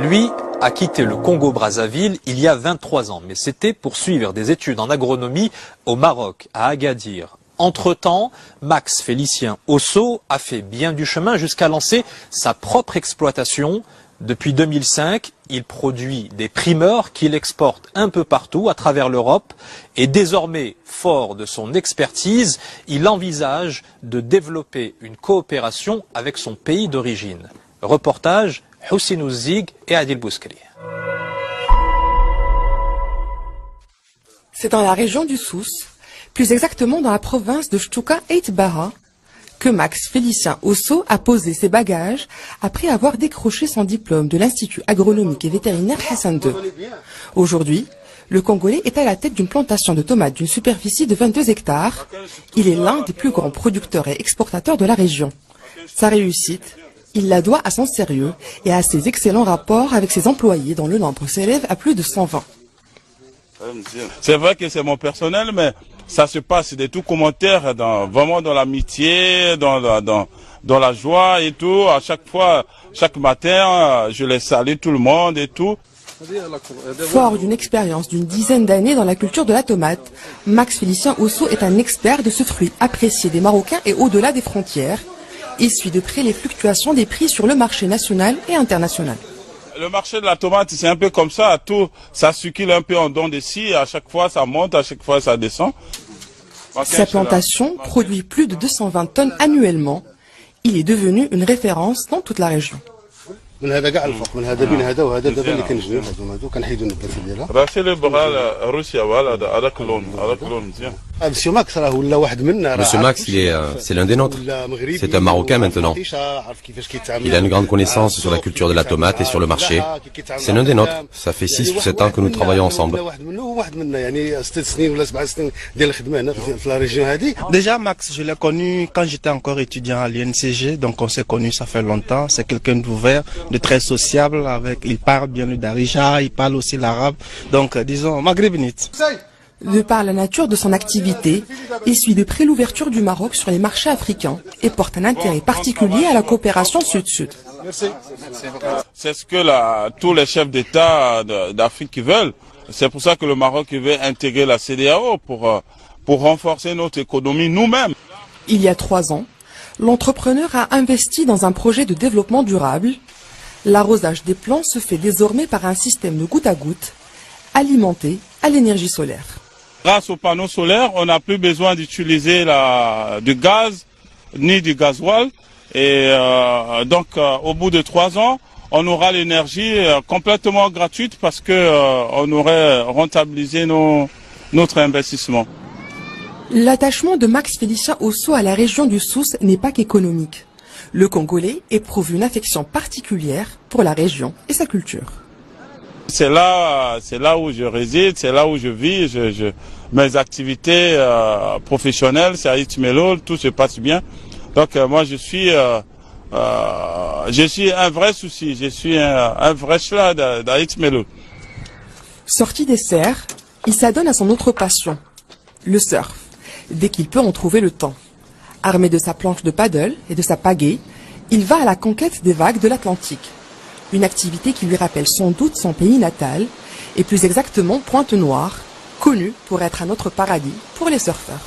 Lui a quitté le Congo-Brazzaville il y a 23 ans, mais c'était pour suivre des études en agronomie au Maroc, à Agadir. Entre-temps, Max Félicien Osso a fait bien du chemin jusqu'à lancer sa propre exploitation. Depuis 2005, il produit des primeurs qu'il exporte un peu partout à travers l'Europe et désormais, fort de son expertise, il envisage de développer une coopération avec son pays d'origine. Reportage Houssine Ouzig et Adil Bouskri. C'est dans la région du Souss, plus exactement dans la province de Chtuka Eitbara, que Max Félicien Osso a posé ses bagages après avoir décroché son diplôme de l'Institut agronomique et vétérinaire Hassan II. Aujourd'hui, le Congolais est à la tête d'une plantation de tomates d'une superficie de 22 hectares. Il est l'un des plus grands producteurs et exportateurs de la région. Sa réussite, il la doit à son sérieux et à ses excellents rapports avec ses employés dont le nombre s'élève à plus de 120. C'est vrai que c'est mon personnel, mais ça se passe des tout commentaires, vraiment dans l'amitié, dans la joie et tout. À chaque fois, chaque matin, je les salue tout le monde et tout. Fort d'une expérience d'une dizaine d'années dans la culture de la tomate, Max Félicien Osso est un expert de ce fruit apprécié des Marocains et au-delà des frontières. Il suit de près les fluctuations des prix sur le marché national et international. Le marché de la tomate, c'est un peu comme ça, tout, ça circule un peu en dents de scie, à chaque fois ça monte, à chaque fois ça descend. Sa plantation produit plus de 220 tonnes annuellement. Il est devenu une référence dans toute la région. Monsieur Max, c'est l'un des nôtres. C'est un Marocain maintenant. Il a une grande connaissance sur la culture de la tomate et sur le marché. C'est l'un des nôtres. Ça fait 6 ou 7 ans que nous travaillons ensemble. Déjà, Max, je l'ai connu quand j'étais encore étudiant à l'INCG, donc on s'est connus, ça fait longtemps. C'est quelqu'un d'ouvert, de très sociable, il parle bien le darija, il parle aussi l'arabe, donc disons maghrébinite. De par la nature de son activité, il suit de près l'ouverture du Maroc sur les marchés africains et porte un intérêt particulier à la coopération sud-sud. C'est ce que tous les chefs d'État d'Afrique veulent. C'est pour ça que le Maroc veut intégrer la CEDEAO pour renforcer notre économie nous-mêmes. Il y a 3 ans, l'entrepreneur a investi dans un projet de développement durable. L'arrosage des plants se fait désormais par un système de goutte à goutte, alimenté à l'énergie solaire. Grâce aux panneaux solaires, on n'a plus besoin d'utiliser du gaz ni du gasoil. Et donc, au bout de 3 ans, on aura l'énergie complètement gratuite parce qu'on aurait rentabilisé notre investissement. L'attachement de Max Félicien Osso à la région du Souss n'est pas qu'économique. Le Congolais éprouve une affection particulière pour la région et sa culture. C'est là où je réside, c'est là où je vis. Mes activités professionnelles, c'est à Itmelo, tout se passe bien. Donc moi je suis un vrai souci, je suis un vrai chla d'Itmelo. Sorti des serres, il s'adonne à son autre passion, le surf, dès qu'il peut en trouver le temps. Armé de sa planche de paddle et de sa pagaie, il va à la conquête des vagues de l'Atlantique. Une activité qui lui rappelle sans doute son pays natal, et plus exactement Pointe-Noire, connue pour être un autre paradis pour les surfeurs.